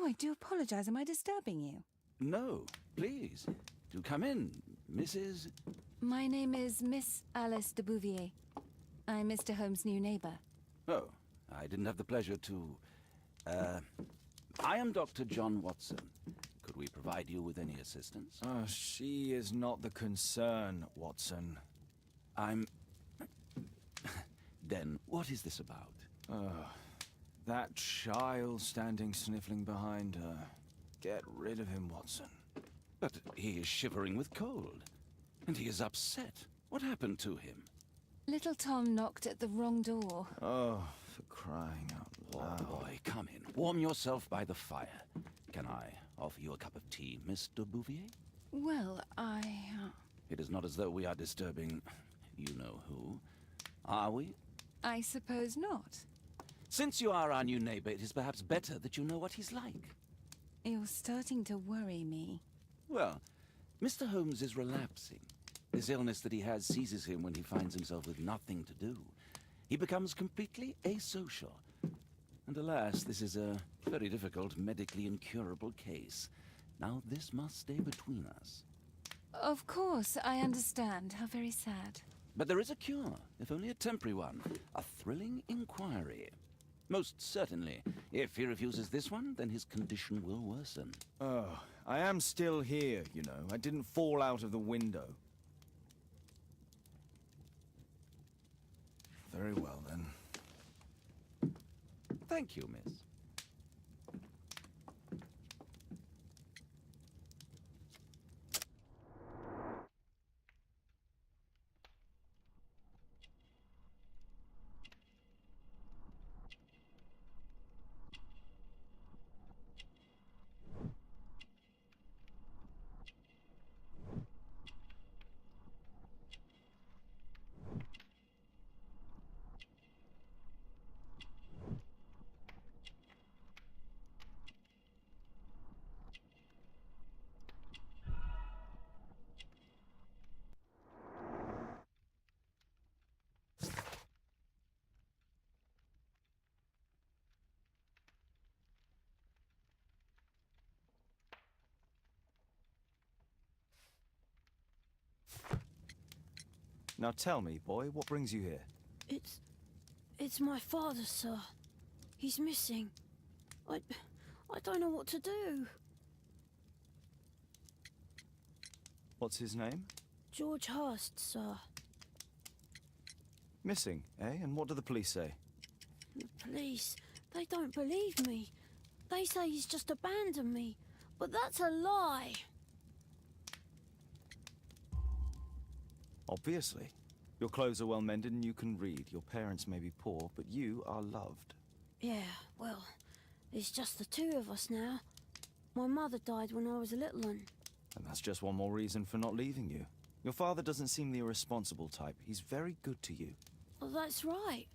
Oh, I do apologize. Am I disturbing you? No, please. Do come in, Mrs. My name is Miss Alice de Bouvier. I'm Mr. Holmes' new neighbor. Oh, I didn't have the pleasure to... I am Dr. John Watson. Could we provide you with any assistance? She is not the concern, Watson. I'm... Then, what is this about? That child standing sniffling behind her. Get rid of him, Watson. But he is shivering with cold. And he is upset. What happened to him? Little Tom knocked at the wrong door. Oh, for crying out loud. Oh, boy, come in. Warm yourself by the fire. Can I offer you a cup of tea, Mr. Bouvier? Well, It is not as though we are disturbing you-know-who, are we? I suppose not. Since you are our new neighbor, it is perhaps better that you know what he's like. You're starting to worry me. Well, Mr. Holmes is relapsing. This illness that he has seizes him when he finds himself with nothing to do. He becomes completely asocial. And alas, this is a very difficult, medically incurable case. Now, this must stay between us. Of course, I understand. How very sad. But there is a cure, if only a temporary one. A thrilling inquiry. Most certainly. If he refuses this one, then his condition will worsen. Oh, I am still here, you know. I didn't fall out of the window. Very well, then. Thank you, miss. Now tell me, boy, what brings you here? It's my father, sir. He's missing. I don't know what to do. What's his name? George Hurst, sir. Missing, eh? And what do the police say? The police, they don't believe me. They say he's just abandoned me. But that's a lie. Obviously. Your clothes are well mended and you can read. Your parents may be poor, but you are loved. Yeah, well, it's just the two of us now. My mother died when I was a little one. And that's just one more reason for not leaving you. Your father doesn't seem the irresponsible type. He's very good to you. Well, that's right.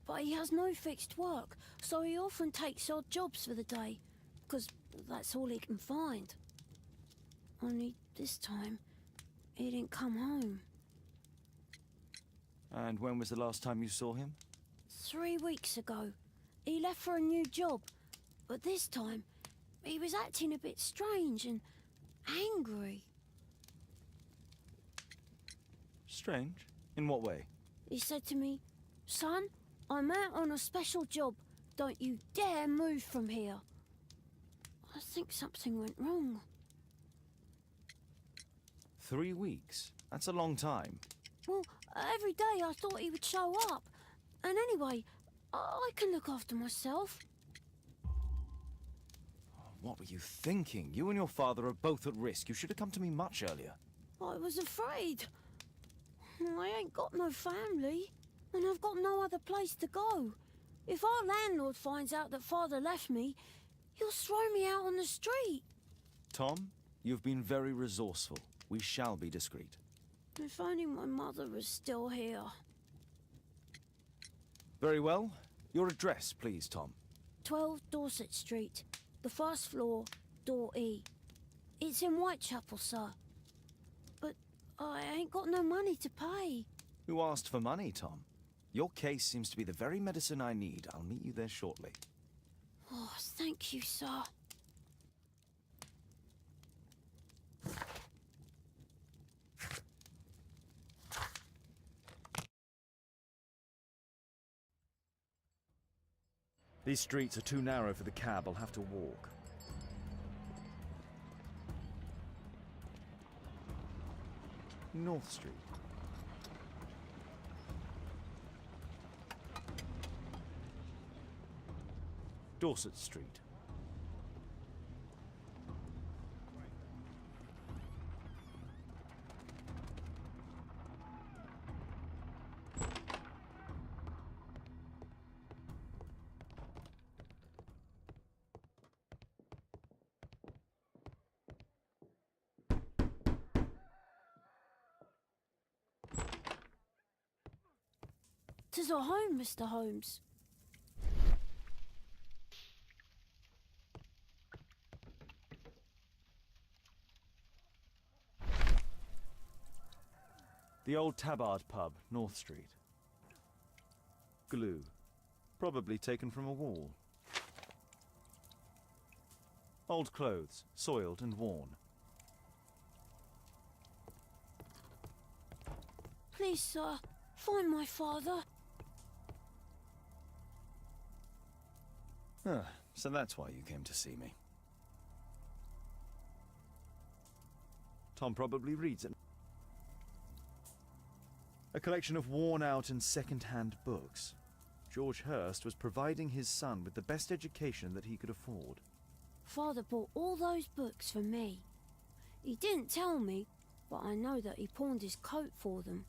But he has no fixed work, so he often takes odd jobs for the day. Because that's all he can find. Only this time, he didn't come home. And when was the last time you saw him? 3 weeks ago. He left for a new job. But this time, he was acting a bit strange and angry. Strange? In what way? He said to me, "Son, I'm out on a special job. Don't you dare move from here." I think something went wrong. 3 weeks? That's a long time. Well, every day I thought he would show up. And anyway, I can look after myself. What were you thinking? You and your father are both at risk. You should have come to me much earlier. I was afraid. I ain't got no family, and I've got no other place to go. If our landlord finds out that Father left me, he'll throw me out on the street. Tom, you've been very resourceful. We shall be discreet. If only my mother was still here. Very well. Your address, please, Tom. 12 Dorset Street, the first floor, door E. It's in Whitechapel, sir. But I ain't got no money to pay. Who asked for money, Tom? Your case seems to be the very medicine I need. I'll meet you there shortly. Oh, thank you, sir. These streets are too narrow for the cab. I'll have to walk. North Street. Dorset Street. "'Tis our home, Mr. Holmes." The old Tabard pub, North Street. Glue. Probably taken from a wall. Old clothes, soiled and worn. "Please, sir, find my father." So that's why you came to see me. Tom probably reads it. A collection of worn-out and second-hand books. George Hurst was providing his son with the best education that he could afford. Father bought all those books for me. He didn't tell me, but I know that he pawned his coat for them.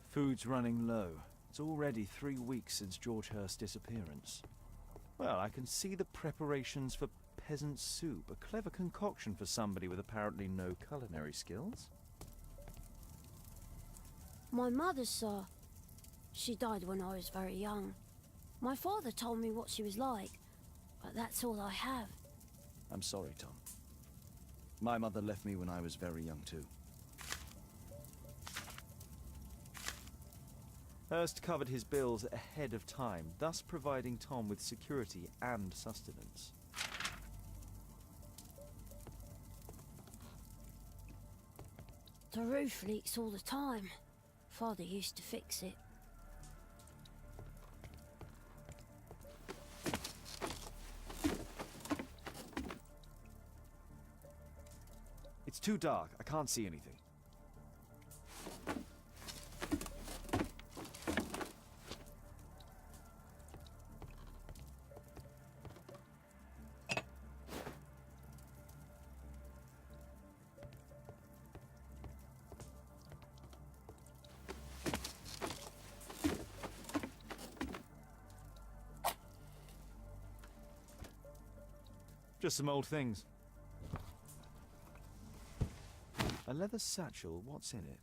Food's running low. It's already 3 weeks since George Hurst's disappearance. Well, I can see the preparations for peasant soup, a clever concoction for somebody with apparently no culinary skills. My mother, sir. She died when I was very young. My father told me what she was like, but that's all I have. I'm sorry, Tom. My mother left me when I was very young too. Hurst covered his bills ahead of time, thus providing Tom with security and sustenance. The roof leaks all the time. Father used to fix it. It's too dark. I can't see anything. Just some old things. A leather satchel, what's in it?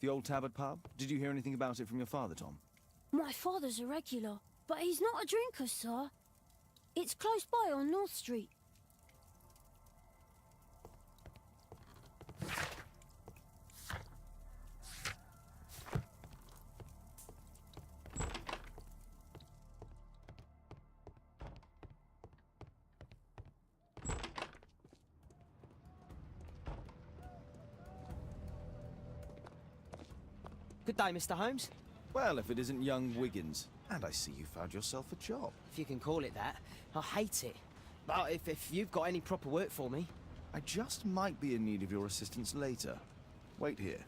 The old Tabard pub? Did you hear anything about it from your father, Tom? My father's a regular, but he's not a drinker, sir. It's close by on North Street. Good day, Mr. Holmes. Well, if it isn't young Wiggins. And I see you found yourself a job. If you can call it that. I hate it. But if you've got any proper work for me... I just might be in need of your assistance later. Wait here.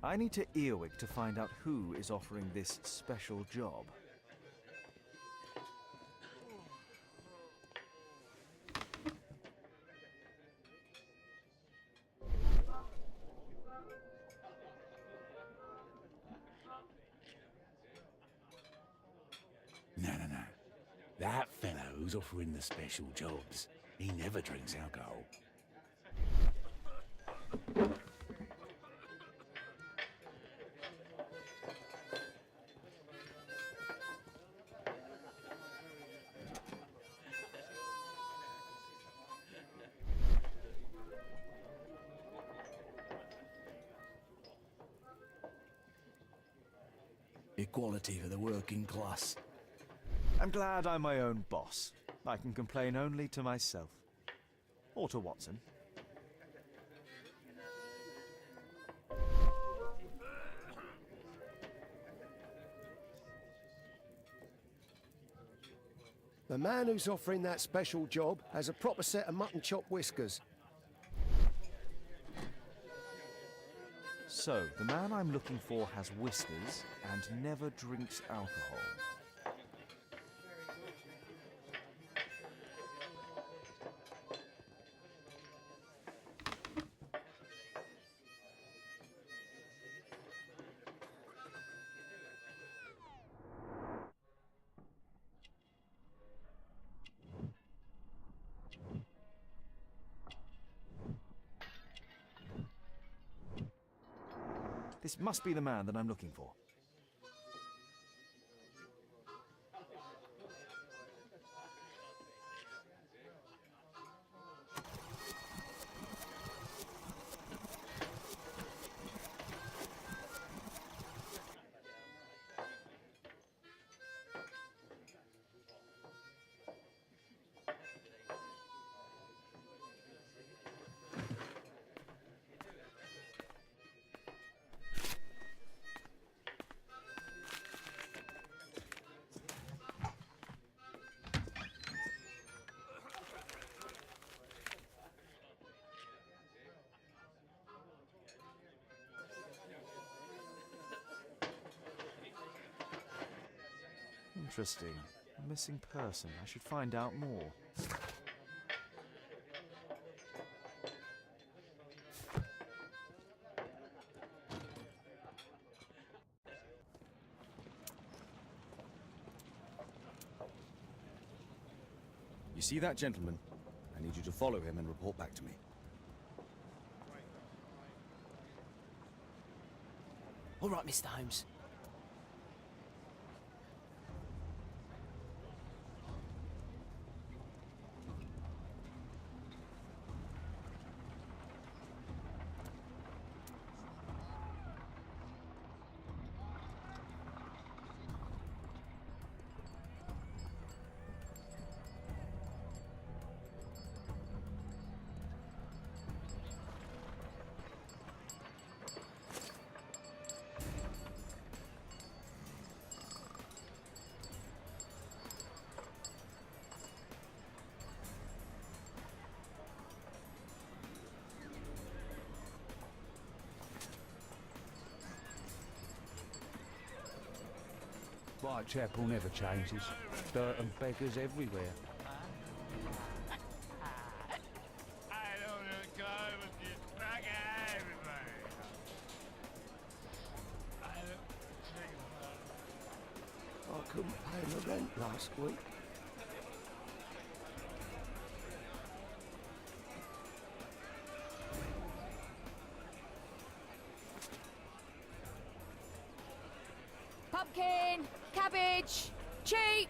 I need to earwig to find out who is offering this special job. No. That fellow who's offering the special jobs, he never drinks alcohol. equality for the working class. I'm glad I'm my own boss. I can complain only to myself. Or to Watson. The man who's offering that special job has a proper set of mutton chop whiskers. So, the man I'm looking for has whiskers and never drinks alcohol. This must be the man that I'm looking for. Interesting. A missing person. I should find out more. You see that gentleman? I need you to follow him and report back to me. All right, Mr. Holmes. Whitechapel never changes. Dirt and beggars everywhere. I couldn't pay the rent last week. Pumpkin! Cabbage! Cheap!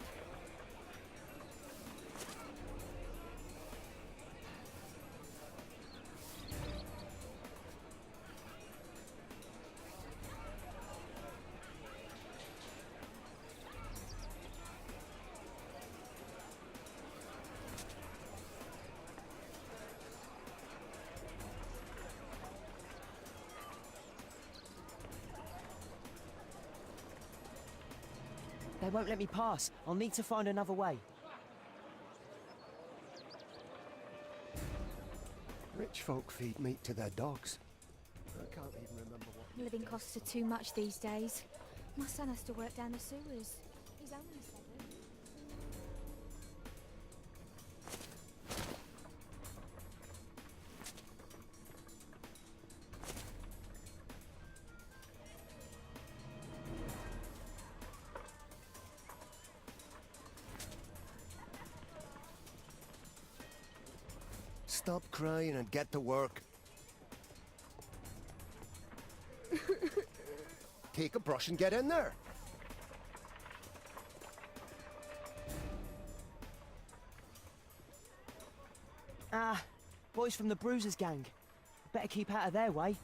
They won't let me pass. I'll need to find another way. Rich folk feed meat to their dogs. I can't even remember what. Living costs are too much these days. My son has to work down the sewers. He's only 7. Stop crying and get to work. Take a brush and get in there. Ah, boys from the Bruisers gang. Better keep out of their way.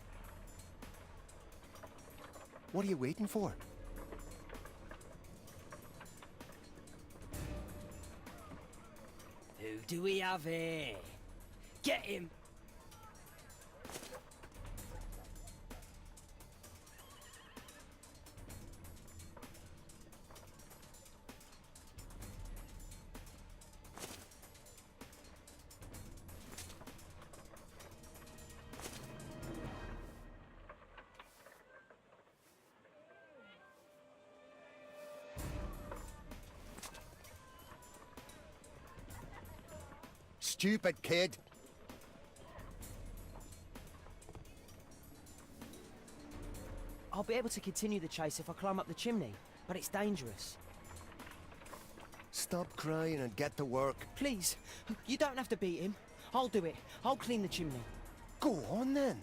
What are you waiting for? What do we have here? Get him! Stupid kid. I'll be able to continue the chase if I climb up the chimney, but it's dangerous. Stop crying and get to work. Please, you don't have to beat him. I'll do it. I'll clean the chimney. Go on then.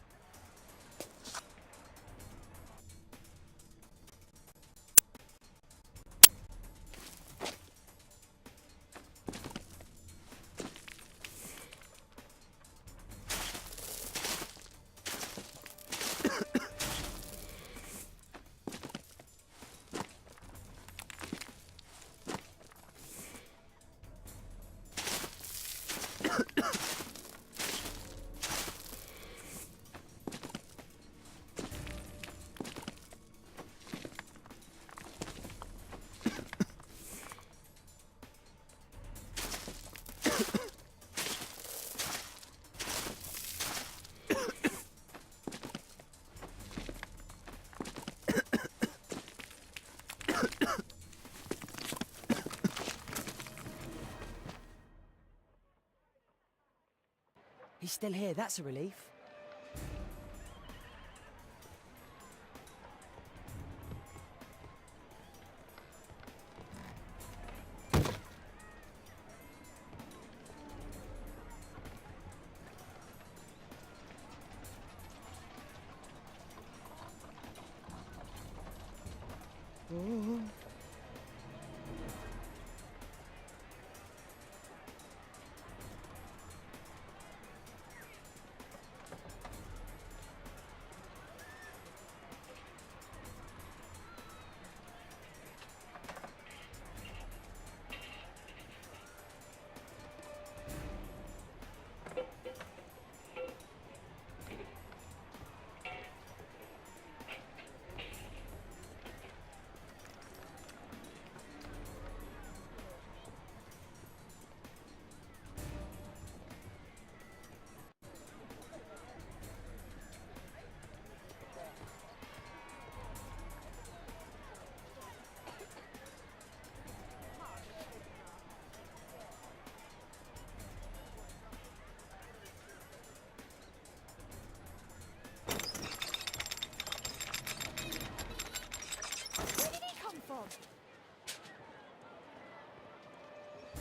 He's still here, that's a relief.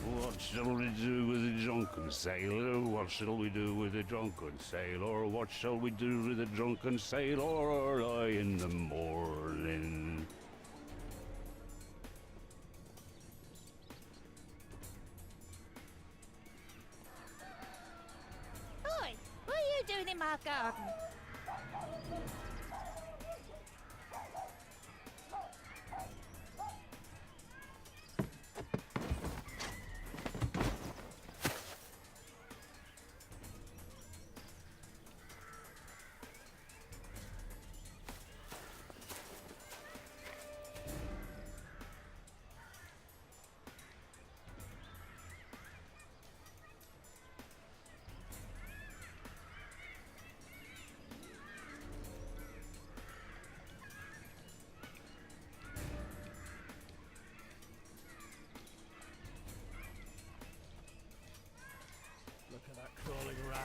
What shall we do with a drunken sailor? What shall we do with a drunken sailor? What shall we do with a drunken sailor early in the morning? Oi, what are you doing in my garden? Look at that crawling rat.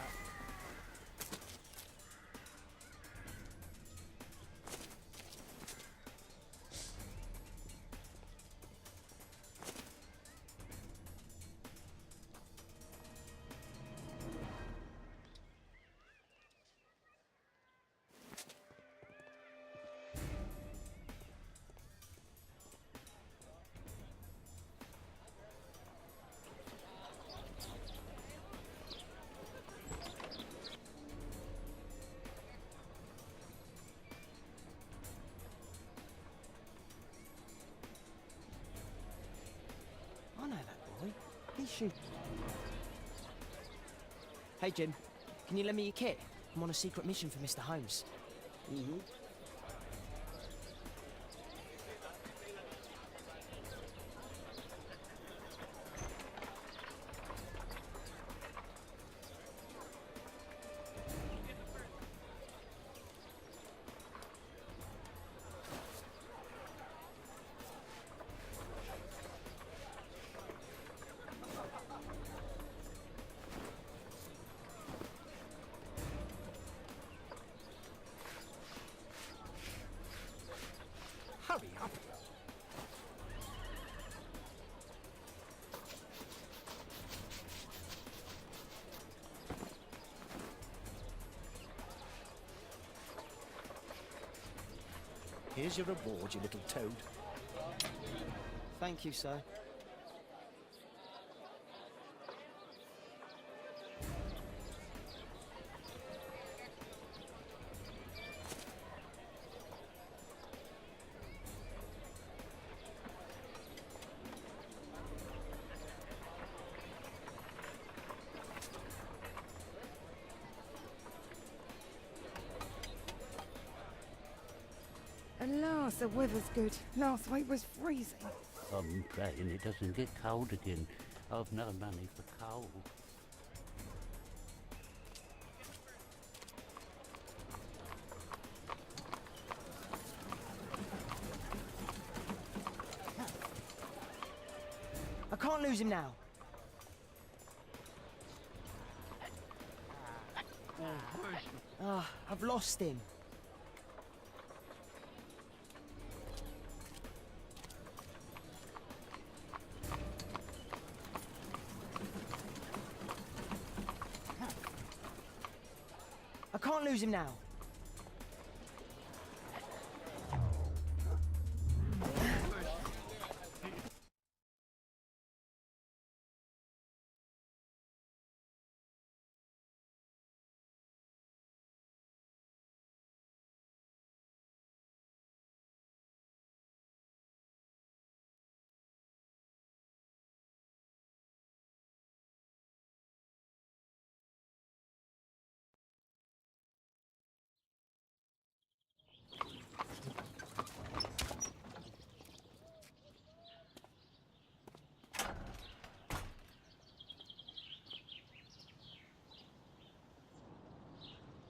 I know that boy. He should... Hey, Jim. Can you lend me your kit? I'm on a secret mission for Mr. Holmes. Mm-hmm. Hurry up. Here's your reward, you little toad. Thank you, sir. At last the weather's good. Last week was freezing. I'm praying it doesn't get cold again. I've no money for coal. I can't lose him now. Ah, I've lost him. I can't lose him now.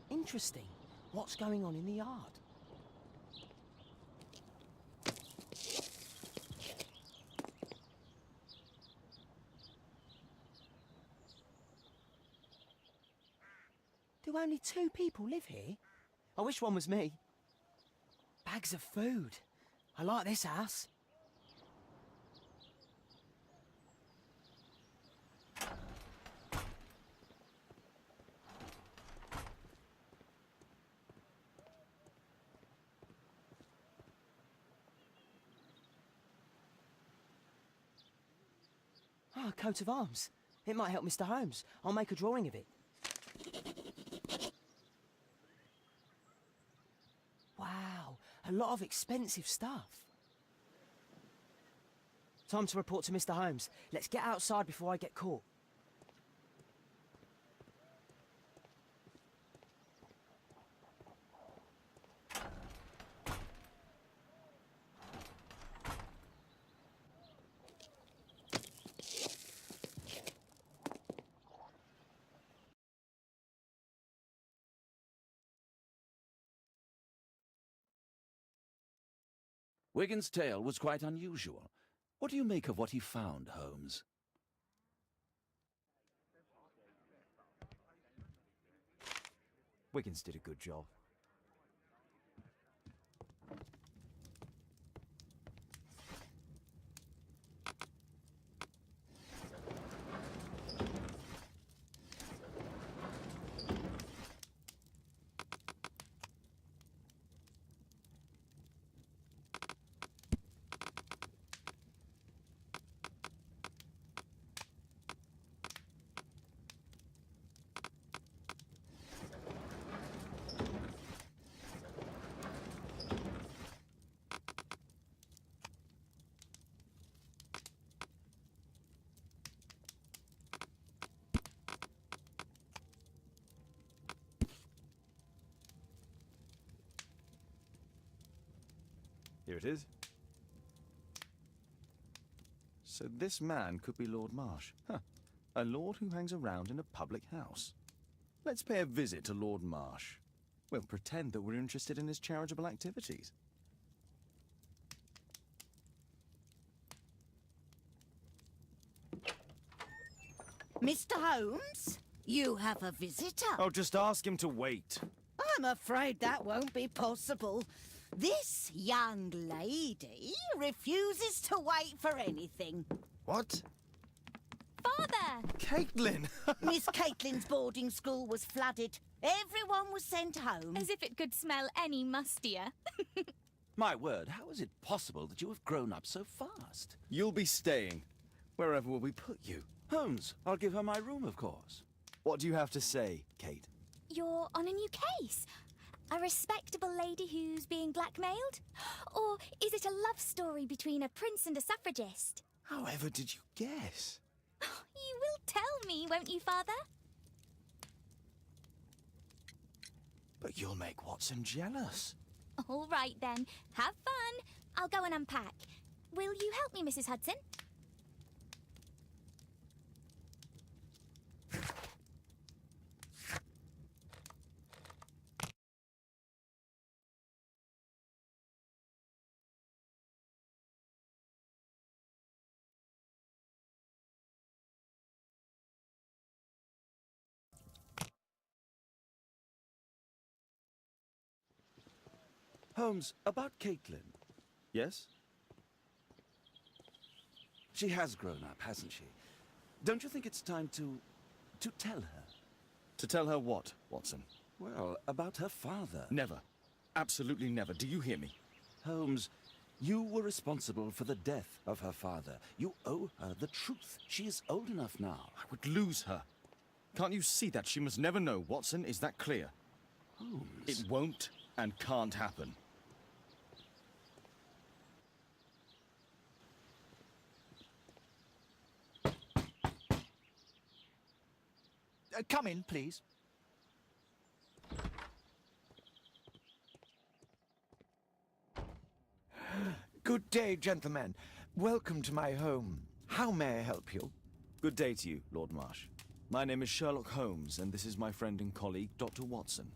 Interesting. What's going on in the yard? Do only 2 people live here? I wish one was me. Bags of food. I like this house. Ah, a coat of arms. It might help Mr. Holmes. I'll make a drawing of it. Wow, a lot of expensive stuff. Time to report to Mr. Holmes. Let's get outside before I get caught. Wigan's tale was quite unusual. What do you make of what he found, Holmes? Wiggins did a good job. Here it is. So this man could be Lord Marsh. Huh. A lord who hangs around in a public house. Let's pay a visit to Lord Marsh. We'll pretend that we're interested in his charitable activities. Mr. Holmes, you have a visitor. Oh, just ask him to wait. I'm afraid that won't be possible. This young lady refuses to wait for anything. What? Father! Caitlin! Miss Caitlin's boarding school was flooded. Everyone was sent home. As if it could smell any mustier. My word, how is it possible that you have grown up so fast? You'll be staying. Wherever will we put you? Holmes, I'll give her my room, of course. What do you have to say, Kate? You're on a new case. A respectable lady who's being blackmailed? Or is it a love story between a prince and a suffragist? However did you guess? You will tell me, won't you, Father? But you'll make Watson jealous. All right, then. Have fun. I'll go and unpack. Will you help me, Mrs. Hudson? Holmes, about Caitlin. Yes? She has grown up, hasn't she? Don't you think it's time to tell her? To tell her what, Watson? Well, about her father. Never. Absolutely never. Do you hear me? Holmes, you were responsible for the death of her father. You owe her the truth. She is old enough now. I would lose her. Can't you see that? She must never know, Watson. Is that clear? Holmes. It won't and can't happen. Come in, please. Good day, gentlemen. Welcome to my home. How may I help you? Good day to you, Lord Marsh. My name is Sherlock Holmes, and this is my friend and colleague, Dr. Watson.